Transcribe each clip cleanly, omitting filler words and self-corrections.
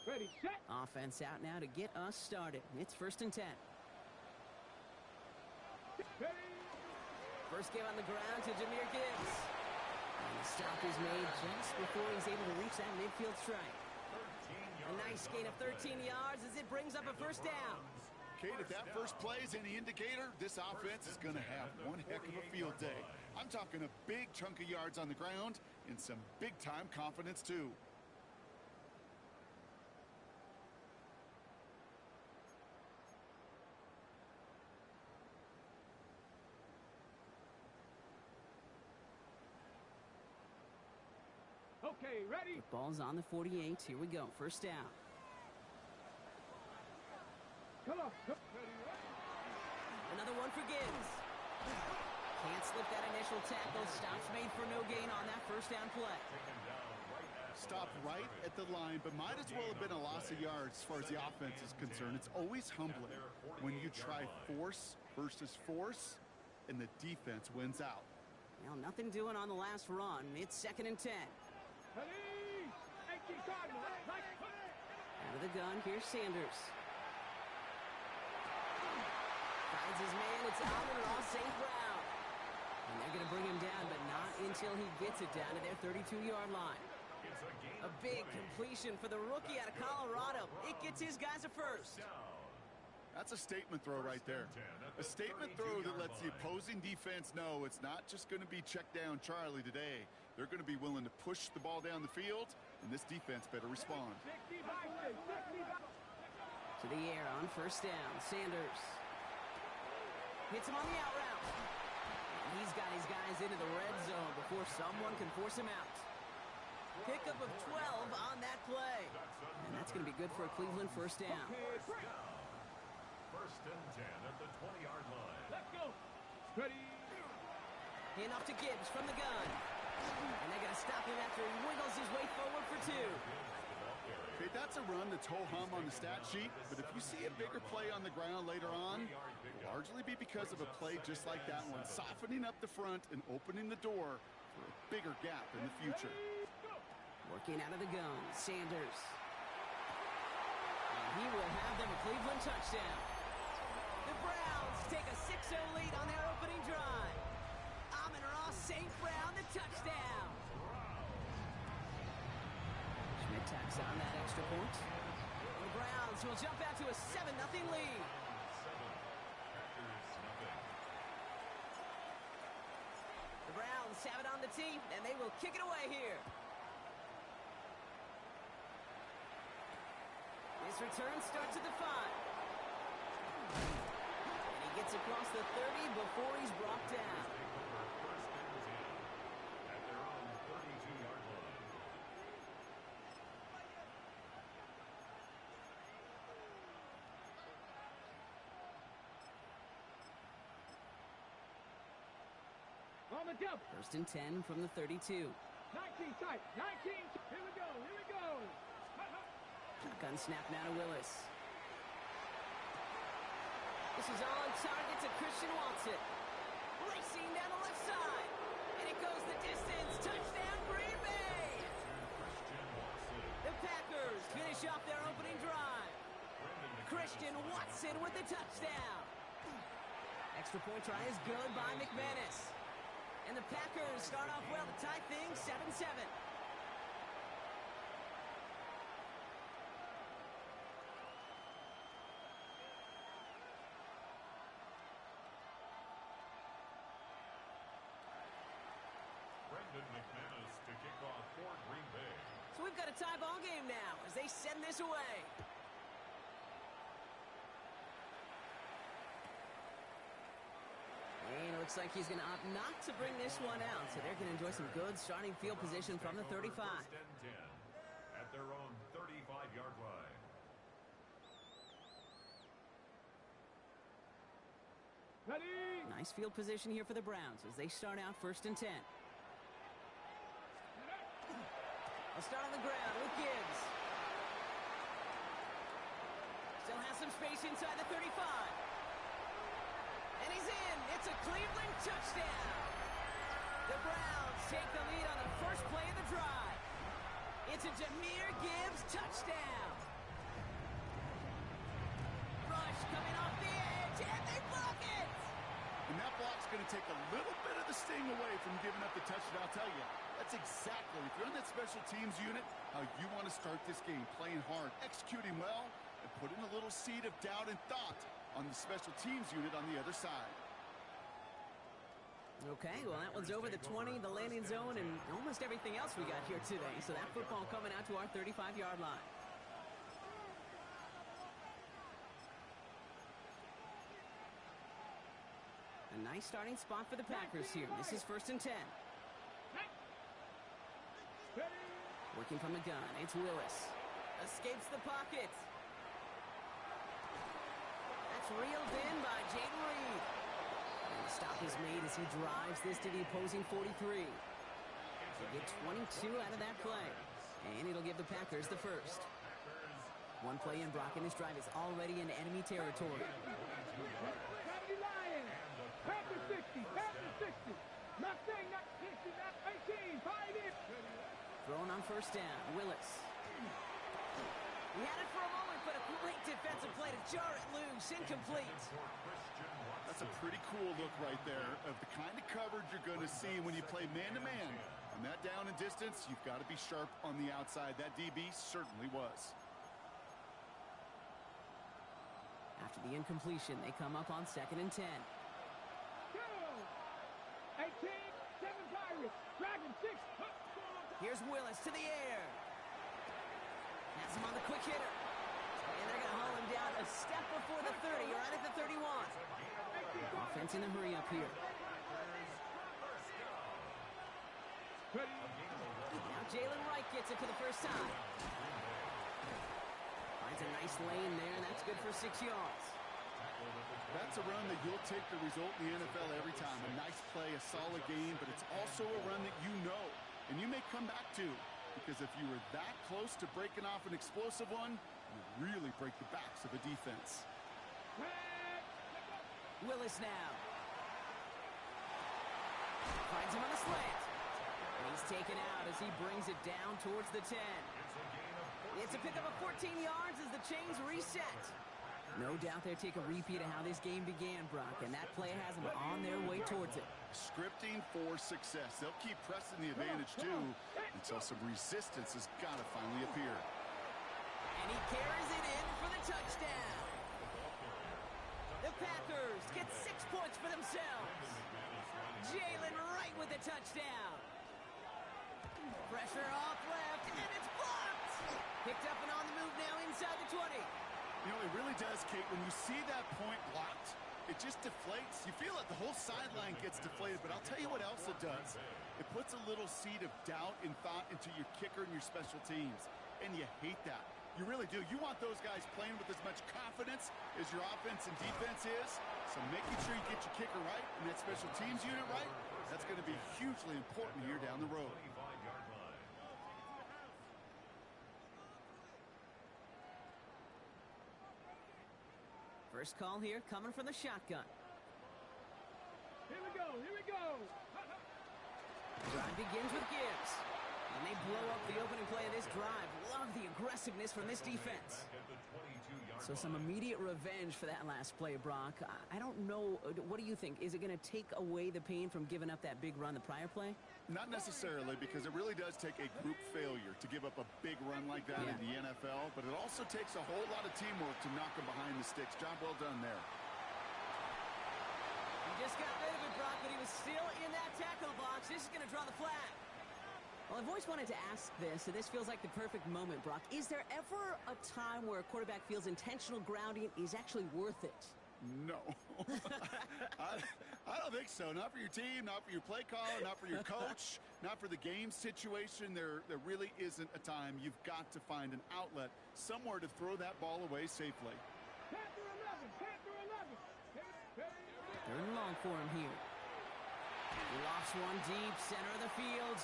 Ready, set. Offense out now to get us started. It's 1st and 10. Ready. First give on the ground to Jahmyr Gibbs. And the stop is made just before he's able to reach that midfield strike. A nice gain of 13 yards as it brings up a 1st down. Kate, if that first play is any indicator, this offense is going to have one heck of a field day. I'm talking a big chunk of yards on the ground and some big-time confidence, too. Okay, ready. Ball's on the 48. Here we go. 1st down. Come on. Ready, ready. Another one for Gibbs. Can't slip that initial tackle. Stops made for no gain on that 1st down play. Stopped right at the line, but might as well have been a loss of yards as far as the offense is concerned. It's always humbling when you try force versus force, and the defense wins out. Well, nothing doing on the last run. It's 2nd and 10. Ready. 18 time. Out of the gun, here's Sanders. Finds his man, it's Amon-Ra St. Brown. And they're going to bring him down, but not until he gets it down to their 32-yard line. A big completion for the rookie out of Colorado. It gets his guys a 1st. That's a statement throw right there. A statement throw that lets the opposing defense know it's not just going to be check down Charlie today. They're going to be willing to push the ball down the field, and this defense better respond. To the air on 1st down. Sanders hits him on the out route. And he's got his guys into the red zone before someone can force him out. Pickup of 12 on that play. And that's going to be good for a Cleveland 1st down. 1st and 10 at the 20-yard line. Let's go. Ready. Hand off to Gibbs from the gun. And they're going to stop him after he wiggles his way forward for 2. Okay, that's a run that's ho-hum on the stat sheet, but if you see a bigger play on the ground later on, it'll largely be because of a play just like that one, softening up the front and opening the door for a bigger gap in the future. Working out of the gun, Sanders. And he will have them a Cleveland touchdown. The Browns take a 6-0 lead on their opening drive. Amon-Ra St. Brown, the touchdown. Schmidt tacks on that extra point. The Browns will jump out to a 7-0 lead. The Browns have it on the tee, and they will kick it away here. This return starts at the 5. And he gets across the 30 before he's brought down. 1st and 10 at their own 32-yard line. On the jump. 1st and 10 from the 32. 19 tight. 19. Here we go. Here we go. Gun snap now to Willis. This is on target to Christian Watson. Racing down the left side. And it goes the distance. Touchdown, Green Bay. The Packers finish off their opening drive. Christian Watson with the touchdown. Extra point try is good by McManus. And the Packers start off well to tie things 7-7. Brendan McManus to kick off for Green Bay. So we've got a tie ball game now as they send this away. And it looks like he's going to opt not to bring this one out. So they're going to enjoy some good starting field position from the 35. 1st and 10 at their own 35-yard line. Ready. Nice field position here for the Browns as they start out 1st and 10. They'll start on the ground with Gibbs. Still has some space inside the 35. And he's in. It's a Cleveland touchdown. The Browns take the lead on the first play of the drive. It's a Jahmyr Gibbs touchdown. coming off the edge, and they block it! And that block's going to take a little bit of the sting away from giving up the touchdown. I'll tell you, that's exactly, if you're on that special teams unit, how you want to start this game. Playing hard, executing well, and putting a little seed of doubt and thought on the special teams unit on the other side. Okay, well, that one's over the 20, the landing zone, and almost everything else we got here today. So that football coming out to our 35-yard line. A nice starting spot for the Packers here. This is 1st and 10. Working from the gun, it's Willis. Escapes the pocket. That's reeled in by Jayden Reed. And the stop is made as he drives this to the opposing 43. They get 22 out of that play. And it'll give the Packers the first. One play in, Brock, and this drive is already in enemy territory. Packers 60, Packers 60. Not saying not 60, not 18. Find it. Thrown on 1st down, Willis. He had it for a moment, but a great defensive play to jar it loose. Incomplete. That's a pretty cool look right there of the kind of coverage you're going to see when you play man-to-man. On that down and distance, you've got to be sharp on the outside. That DB certainly was. After the incompletion, they come up on 2nd and 10. Go. 18, 7 Pirates. Dragon 6. Here's Willis to the air. Has him on the quick hitter. And they're going to haul him down a step before the 30, right at the 31. Offense in a hurry up here. Now Jalen Wright gets it for the first time. Finds a nice lane there, and that's good for 6 yards. That's a run that you'll take the result in the NFL every time. A nice play, a solid game, but it's also a run that you know and you may come back to, because if you were that close to breaking off an explosive one, you really break the backs of a defense. Willis now. Finds him on the slant. And he's taken out as he brings it down towards the 10. It's a pickup of 14 yards as the chains reset. No doubt they'll take a repeat of how this game began, Brock, and that play has them on their way towards it. Scripting for success. They'll keep pressing the advantage, too, until some resistance has got to finally appear. And he carries it in for the touchdown. The Packers get 6 points for themselves. Jalen Wright with the touchdown. Pressure off left, and it's blocked. Picked up and on the move now inside the 20. You know, it really does, Kate. When you see that point blocked, it just deflates. You feel like the whole sideline gets deflated, but I'll tell you what else it does. It puts a little seed of doubt and thought into your kicker and your special teams, and you hate that. You really do. You want those guys playing with as much confidence as your offense and defense is, so making sure you get your kicker right and that special teams unit right, that's going to be hugely important here down the road. First call here coming from the shotgun. Here we go, here we go. Drive begins with Gibbs. And they blow up the opening play of this drive. Love the aggressiveness from this defense. So some immediate revenge for that last play, Brock. I don't know. What do you think? Is it going to take away the pain from giving up that big run the prior play? Not necessarily, because it really does take a group failure to give up a big run like that in the NFL. But it also takes a whole lot of teamwork to knock them behind the sticks. Job well done there. He just got rid of it, Brock, but he was still in that tackle box. This is going to draw the flag. Well, I've always wanted to ask this, and this feels like the perfect moment, Brock. Is there ever a time where a quarterback feels intentional grounding is actually worth it? No. I don't think so. Not for your team, not for your play caller, not for your coach, not for the game situation. There really isn't a time. You've got to find an outlet, somewhere to throw that ball away safely. Panther 11, Panther 11. Third and long for him here. He lofts one deep, center of the field.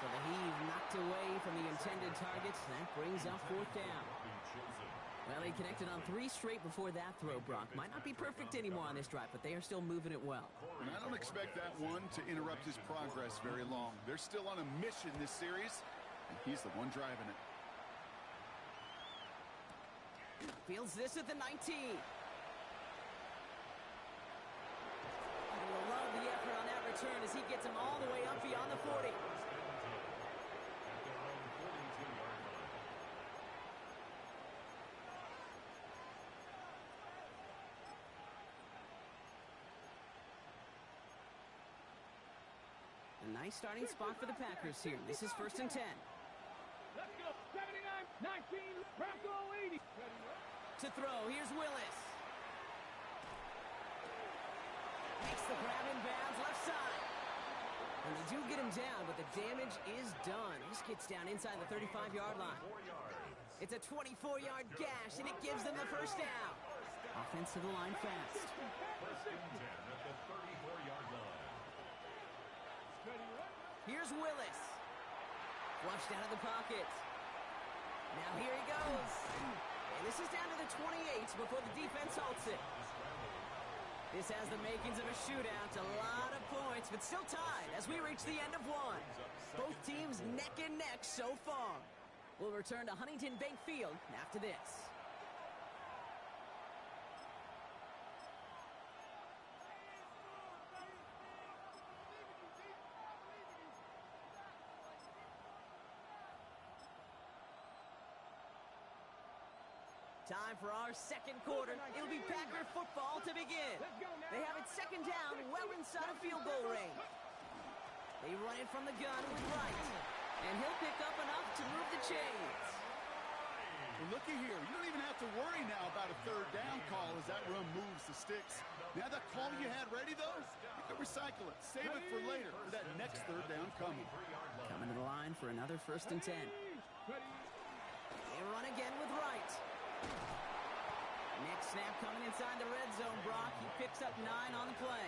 So the heave knocked away from the intended targets. That brings up 4th down. Well, he connected on 3 straight before that throw, Brock. Might not be perfect anymore on this drive, but they are still moving it well. And I don't expect that one to interrupt his progress very long. They're still on a mission this series, and he's the one driving it. Fields this at the 19. You'll love the effort on that return as he gets him all the way up beyond the 40. A nice starting spot for the Packers here. This is 1st and 10. Let's go. 79, 19, Bronco 80. To throw, here's Willis. Makes the grab in bounds, left side. And they do get him down, but the damage is done. This gets down inside the 35-yard line. It's a 24-yard gash, and it gives them the first down. Offense to the line fast. First and 10 at the 34-yard line. Here's Willis. Flushed out of the pocket. Now here he goes. And this is down to the 28 before the defense halts it. This has the makings of a shootout. A lot of points, but still tied as we reach the end of one. Both teams neck and neck so far. We'll return to Huntington Bank Field after this. Time for our second quarter. It'll be Packer football to begin. They have it second down, well inside of field goal range. They run it from the gun with Wright. And he'll pick up enough to move the chains. Well, looky here. You don't even have to worry now about a third down call as that run moves the sticks. Now that call you had ready, though, you can recycle it. Save it for later for that next third down coming. Coming to the line for another 1st and 10. They run again with Wright. Next snap coming inside the red zone, Brock. He picks up 9 on the play.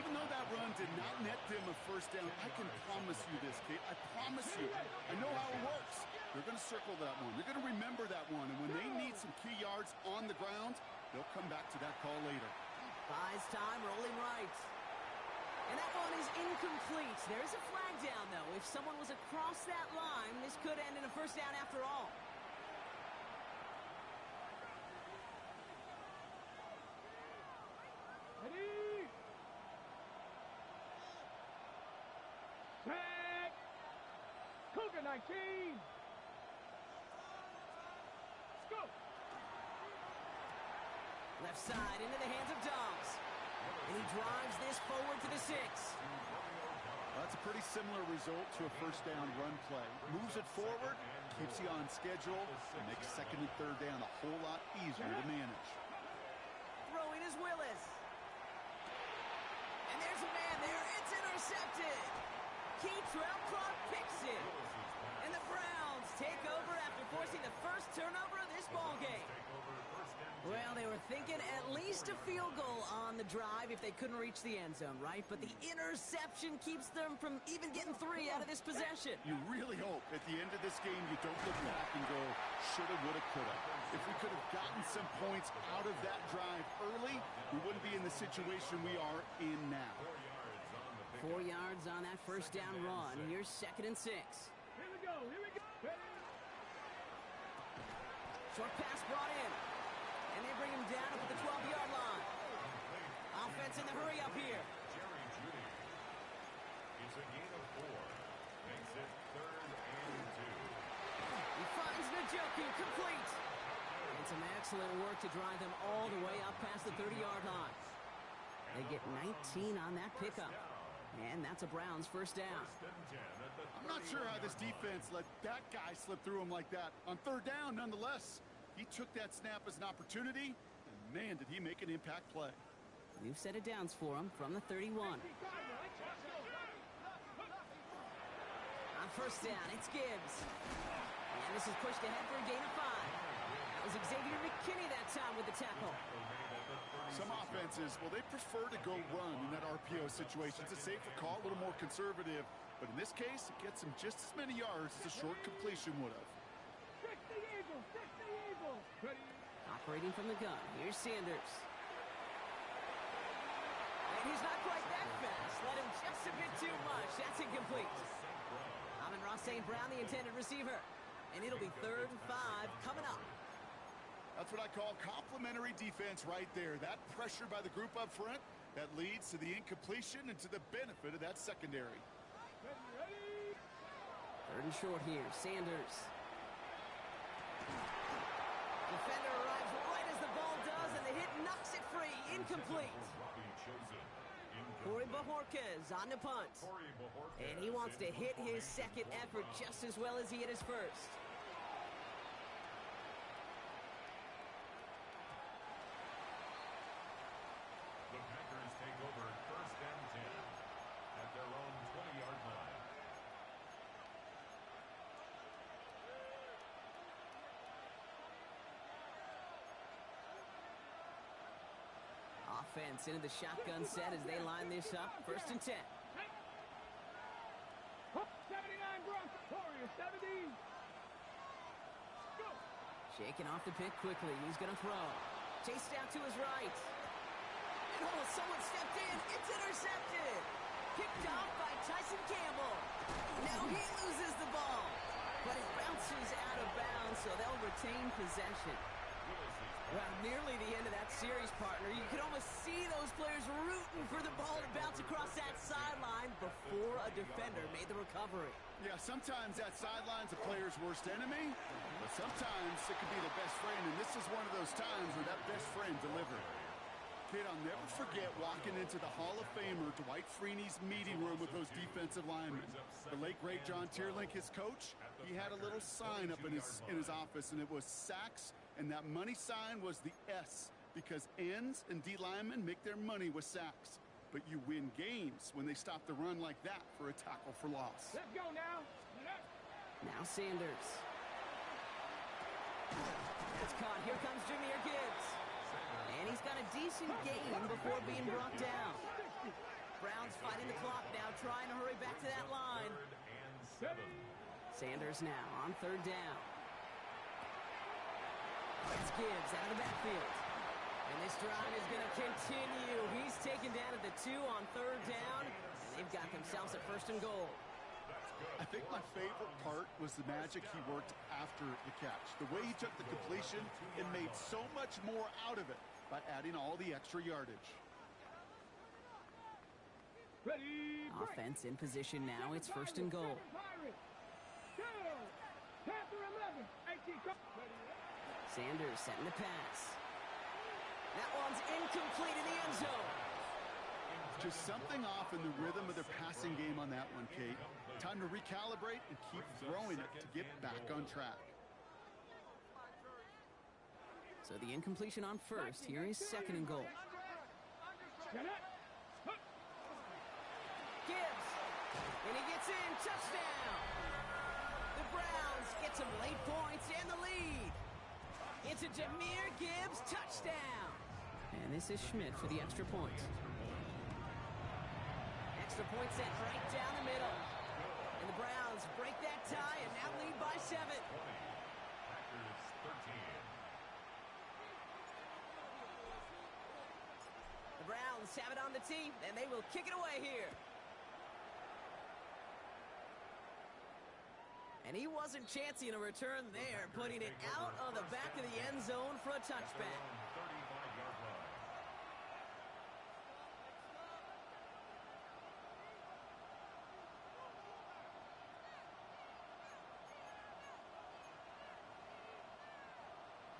Even though that run did not net them a first down, I can promise you this, Kate. I promise you. I know how it works. They're going to circle that one. They're going to remember that one. And when they need some key yards on the ground, they'll come back to that call later. Buys time, rolling right. And that one is incomplete. There's a flag down, though. If someone was across that line, this could end in a first down after all. Ready? Set. Cougar 19. Let's go. Left side into the hands of Dobbs. And he drives this forward to the 6. That's a pretty similar result to a first down run play. Moves it forward, keeps you on schedule, and makes second and third down a whole lot easier to manage. Throwing is Willis. And there's a man there. It's intercepted. Keytrell Clark picks it. And the Browns take over after forcing the first turnover of this ballgame. Well, they were thinking at least a field goal on the drive if they couldn't reach the end zone, right? But the interception keeps them from even getting 3 out of this possession. You really hope at the end of this game you don't look back and go, shoulda, woulda, coulda. If we could have gotten some points out of that drive early, we wouldn't be in the situation we are in now. 4 yards on that first down run. Here's 2nd and 6. Here we go. Here we go. Short pass brought in. And they bring him down up at the 12-yard line. Offense in the hurry up here. Jerry Jeudy. It's a gain of 4. Makes it 3rd and 2. He finds Njoku complete. And some excellent work to drive them all the way up past the 30-yard line. They get 19 on that pickup. And that's a Browns first down. I'm not sure how this defense let that guy slip through him like that. On third down, nonetheless, he took that snap as an opportunity, and man, did he make an impact play. New set of downs for him from the 31. On first down, it's Gibbs. And this is pushed ahead for a gain of 5. That was Xavier McKinney that time with the tackle. Some offenses, well, they prefer to go run in that RPO situation. It's a safer call, a little more conservative. But in this case, it gets him just as many yards as a short completion would have. Operating from the gun, here's Sanders. And he's not quite that fast. Let him just a bit too much. That's incomplete. Amon-Ra St. Brown, the intended receiver. And it'll be 3rd and 5 coming up. That's what I call complimentary defense right there. That pressure by the group up front, that leads to the incompletion and to the benefit of that secondary. Ready? Third and short here. Sanders. Defender arrives right as the ball does, and the hit knocks it free. Incomplete. Corey Bojorquez on the punt. And he wants to hit his second effort just as well as he hit his first. The Packers take over first and 10 at their own 20-yard line. Offense into the shotgun set as they line this up. First and 10. 79 Broncos. Warriors 70. Go. Shaking off the pick quickly. He's going to throw. Chased out to his right. And oh, someone stepped in. It's intercepted. Picked off by Tyson Campbell. Now he loses the ball. But it bounces out of bounds, so they'll retain possession. Well, nearly the end of that series, partner. You could almost see those players rooting for the ball to bounce across that sideline before a defender made the recovery. Yeah, sometimes that sideline's a player's worst enemy, but sometimes it could be the best friend, and this is one of those times where that best friend delivered. Kid, I'll never forget walking into the Hall of Famer Dwight Freeney's meeting room with those defensive linemen. The late, great John Tierlink, his coach, he had a little sign up in his office, and it was sacks, and that money sign was the S, because ends and D linemen make their money with sacks. But you win games when they stop the run like that for a tackle for loss. Let's go now. Now Sanders. It's caught. Here comes Jahmyr Gibbs. And he's got a decent gain before being brought down. Browns fighting the clock now, trying to hurry back to that line. Sanders now on third down. It's Gibbs out of the backfield. And this drive is going to continue. He's taken down at the 2 on third down. And they've got themselves a first and goal. I think my favorite part was the magic he worked after the catch. The way he took the completion and made so much more out of it by adding all the extra yardage. Ready. Offense in position now. It's first and goal. Panther 11. 18. Sanders setting the pass. That one's incomplete in the end zone. Just something off in the rhythm of their passing game on that one, Kate. Time to recalibrate and keep throwing it to get back on track. So the incompletion on first. Here is second and goal. Gibbs. And he gets in. Touchdown. The Browns get some late points and the lead. It's a Jahmyr Gibbs touchdown. And this is Schmidt for the extra point. Extra point set right down the middle. And the Browns break that tie and now lead by 7. Packers 13. The Browns have it on the tee, and they will kick it away here. And he wasn't chancing a return there, putting it out of the back of the end zone for a touchback. 35-yard line.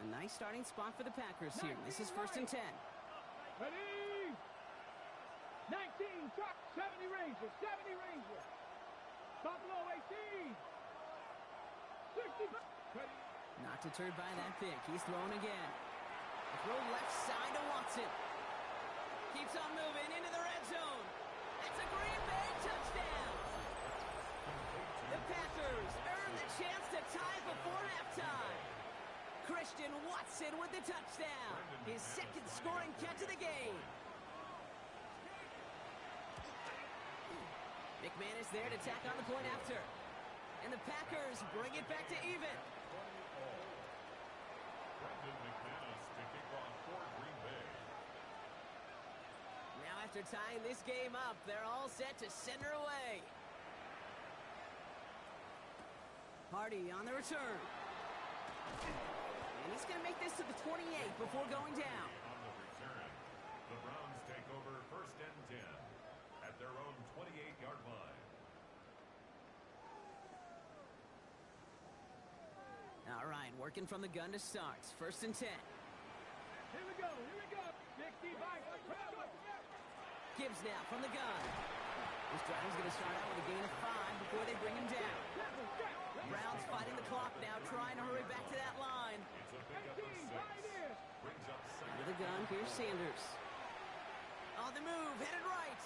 A nice starting spot for the Packers here. This is first and 10. Ready. 19. Truck. 70 Rangers. 70 Rangers. Buffalo 18. 60. Ready. Not deterred by that pick. He's throwing again. A throw left side to Watson. Keeps on moving into the red zone. That's a Green Bay touchdown. The Packers earn the chance to tie before halftime. Christian Watson with the touchdown. His second scoring catch of the game. McManus there to tack on the point after. And the Packers bring it back to even. Brendan McManus to kick off for Green Bay. Now after tying this game up, they're all set to send her away. Hardy on the return. And And he's going to make this to the 28 before going down. On the return, the Browns take over 1st and 10 at their own 28-yard line. All right, working from the gun to start. 1st and 10. Here we go. 60 Vikings. Gibbs now from the gun. This drive is going to start out with a gain of 5 before they bring him down. Browns fighting the clock now, trying to hurry back to that line. It's a pickup of 6. Brings up Out 2nd. of the gun, here's Sanders. On the move, headed right.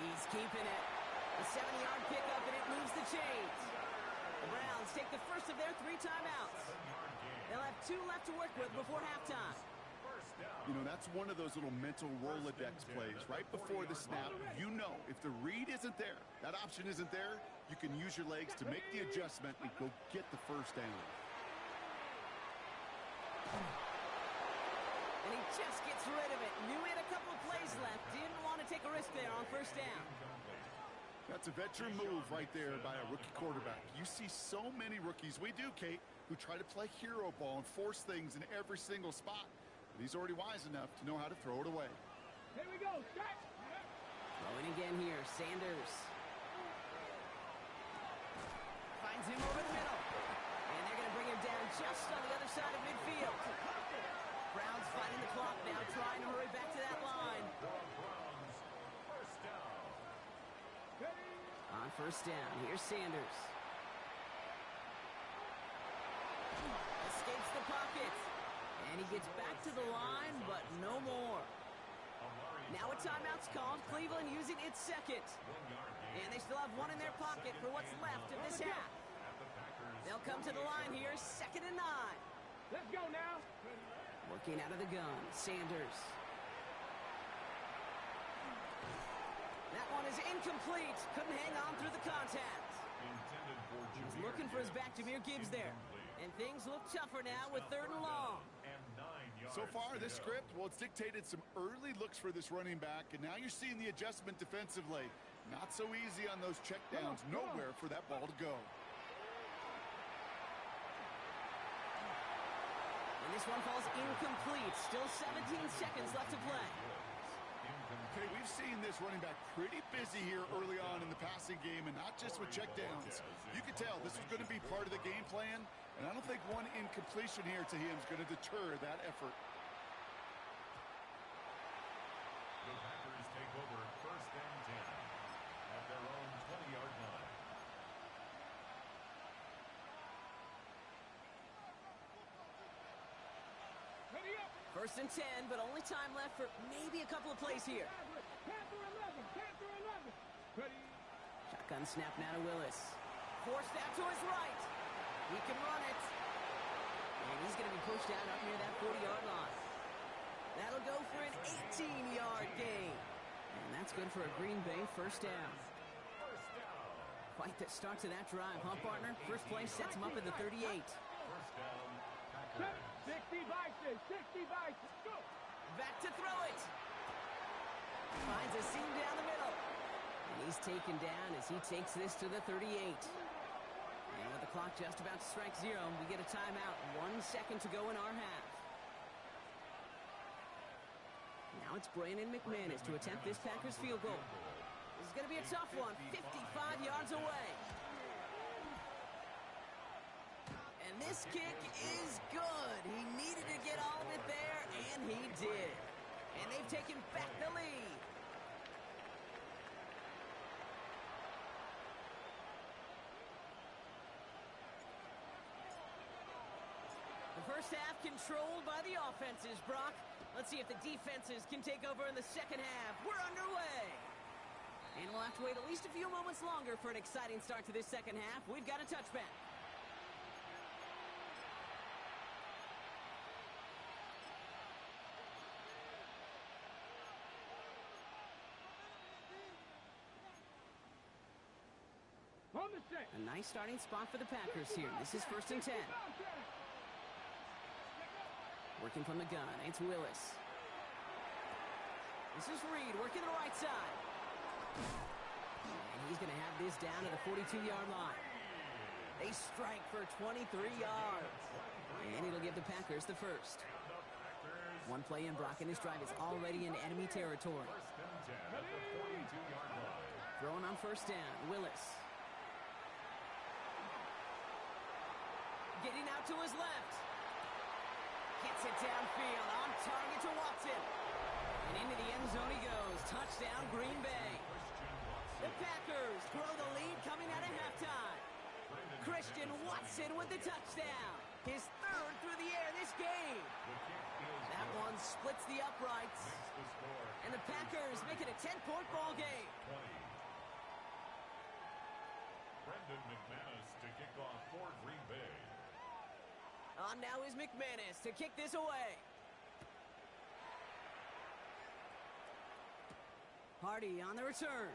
He's keeping it. A 70-yard pickup, and it moves the chains. The Browns take the first of their 3 timeouts. 7-yard gain. They'll have 2 left to work with before halftime. First down. You know, that's one of those little mental Rolodex plays. Right before the snap, you know if the read isn't there, that option isn't there, you can use your legs to make the adjustment and go get the first down. And he just gets rid of it. Knew he had a couple of plays left. Didn't want to take a risk there on first down. That's a veteran move right there by a rookie quarterback. You see so many rookies, we do, Kate, who try to play hero ball and force things in every single spot. But he's already wise enough to know how to throw it away. Here we go. Set. Throwing again here, Sanders. Finds him over the middle. And they're going to bring him down just on the other side of midfield. Browns fighting the clock now, trying to hurry back to that line. First down. On first down, here's Sanders. Escapes the pocket. And he gets back to the line, but no more. Now a timeout's called. Cleveland using its second. 1-yard gain. And they still have 1 in their pocket for what's left of this half. At the Packers. They'll come to the line here, 2nd and 9. Let's go now. Working out of the gun, Sanders. That one is incomplete. Couldn't hang on through the contact. Intended for He's Jameer looking for his Gibbs. back, Jameer Gibbs there. Incomplete. And things look tougher now with 3rd and long. And 9 yards So far, to this go. script, well, it's dictated some early looks for this running back, and now you're seeing the adjustment defensively. Not so easy on those checkdowns. Nowhere for that ball to go. And this one falls incomplete. Still 17 seconds left to play. Okay, we've seen this running back pretty busy here early on in the passing game, and not just with checkdowns. You can tell this is going to be part of the game plan, and I don't think one incompletion here to him is going to deter that effort. The Packers take over 1st and 10 at their own 20-yard line. Ready up. 1st and 10, but only time left for maybe a couple of plays here. Panther 11. Panther 11. Ready. Shotgun snap now to Willis. Forced out to his right. He can run it. And he's going to be pushed out up near that 40-yard line. That'll go for an 18-yard gain. And that's good for a Green Bay first down. First down. Quite the start to that drive, huh, partner? First play sets him up at the 38. First down. Set. Packers. 60 Vikings. 60 Vikings. Go. Back to throw it. Finds a seam down the middle. And he's taken down as he takes this to the 38. And with the clock just about to strike 0, we get a timeout. 1 second to go in our half. Now it's Brandon McManus to attempt this Packers field goal. This is going to be a tough one, 55 yards away. And this kick is good. He needed to get all of it there, and he did. And they've taken back the lead. The first half controlled by the offenses, Brock. Let's see if the defenses can take over in the second half. We're underway. And we'll have to wait at least a few moments longer for an exciting start to this second half. We've got a touchback. On the set. A nice starting spot for the Packers here. This is 1st and 10. Working from the gun, it's Willis. This is Reed working the right side. And he's going to have this down to the 42-yard line. They strike for 23 yards. And it'll give the Packers the first. One play in, Brock, and this drive is already in enemy territory. First and 10 at the 42-yard line. Throwing on first down, Willis. Getting out to his left. Gets it downfield, on target to Watson. And into the end zone he goes. Touchdown, Green Bay. The Packers grow the lead coming out of halftime. Christian Watson with the touchdown. His third through the air this game. That one splits the uprights. And the Packers make it a 10-point ball game. Brendan McManus to kick off for Green Bay. On now is McManus to kick this away. Hardy on the return.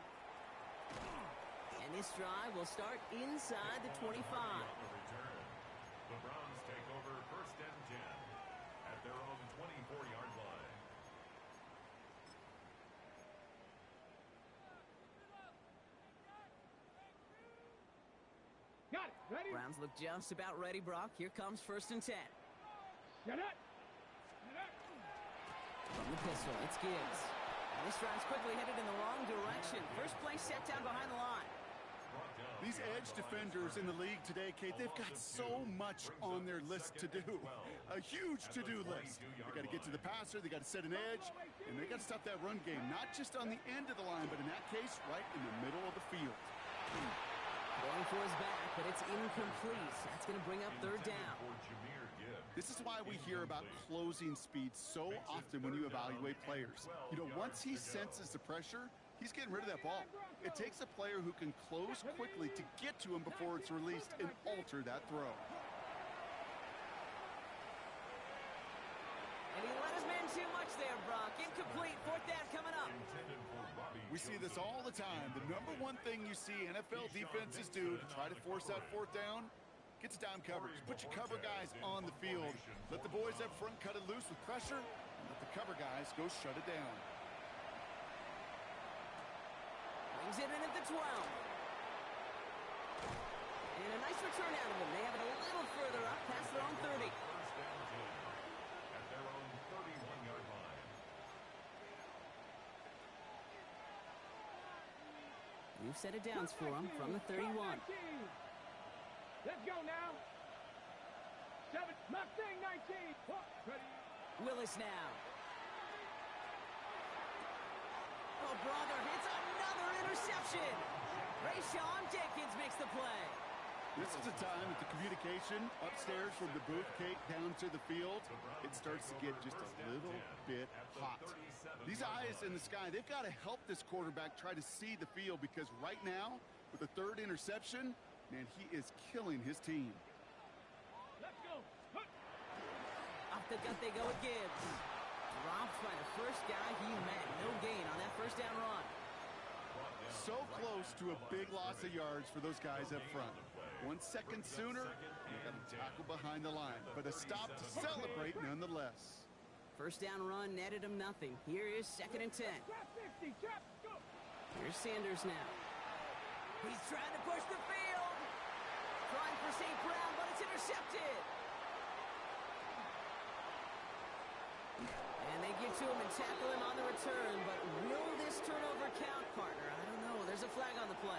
And this drive will start inside the 25. The Browns take over first and 10 at their own 24-yard line. Got it. Ready? Browns look just about ready, Brock. Here comes first and 10. Get it. From the pistol, it's Gibbs. And this drive's quickly headed in the wrong direction. First play set down behind the line. These edge defenders in the league today, Kate, they've got so much on their list to do. A huge to-do list. They got to get to the passer, they got to set an edge, and they got to stop that run game, not just on the end of the line, but in that case, right in the middle of the field. Going for his back, but it's incomplete. That's going to bring up third down. This is why we hear about closing speed so often when you evaluate players. You know, once he senses the pressure, he's getting rid of that ball. It takes a player who can close quickly to get to him before it's released and alter that throw. And he let his man too much there, Brock. Incomplete. Fourth down coming up. We see this all the time. The number one thing you see NFL defenses do to try to force that fourth down, get to down coverage. Put your cover guys on the field. Let the boys up front cut it loose with pressure, and let the cover guys go shut it down. Brings it in at the 12. And a nice return out of him. They have it a little further up past their own 30. First and 10 at their own 31-yard line. New set of downs for him from the 31. Let's go now. 7, Mustang 19. Ready. Willis now. Oh, brother, it's another interception. Rayshon Jenkins makes the play. This is the time that the communication upstairs from the booth, Kate, down to the field, it starts to get just a little bit hot. These eyes in the sky, they've got to help this quarterback try to see the field, because right now, with the third interception, man, he is killing his team. Let's go. Off the gut they go with Gibbs. Dropped by the first guy he met. No gain on that first down run. So close to a big loss of yards for those guys up front. 1 second sooner, they got to tackle behind the line. But a stop to celebrate nonetheless. First down run netted him nothing. Here is second and 10. Trap 50. Trap. Go. Here's Sanders now. He's trying to push the field. Trying for St. Brown, but it's intercepted. And they get to him and tackle him on the return. But will this turnover count, partner? I don't know. There's a flag on the play.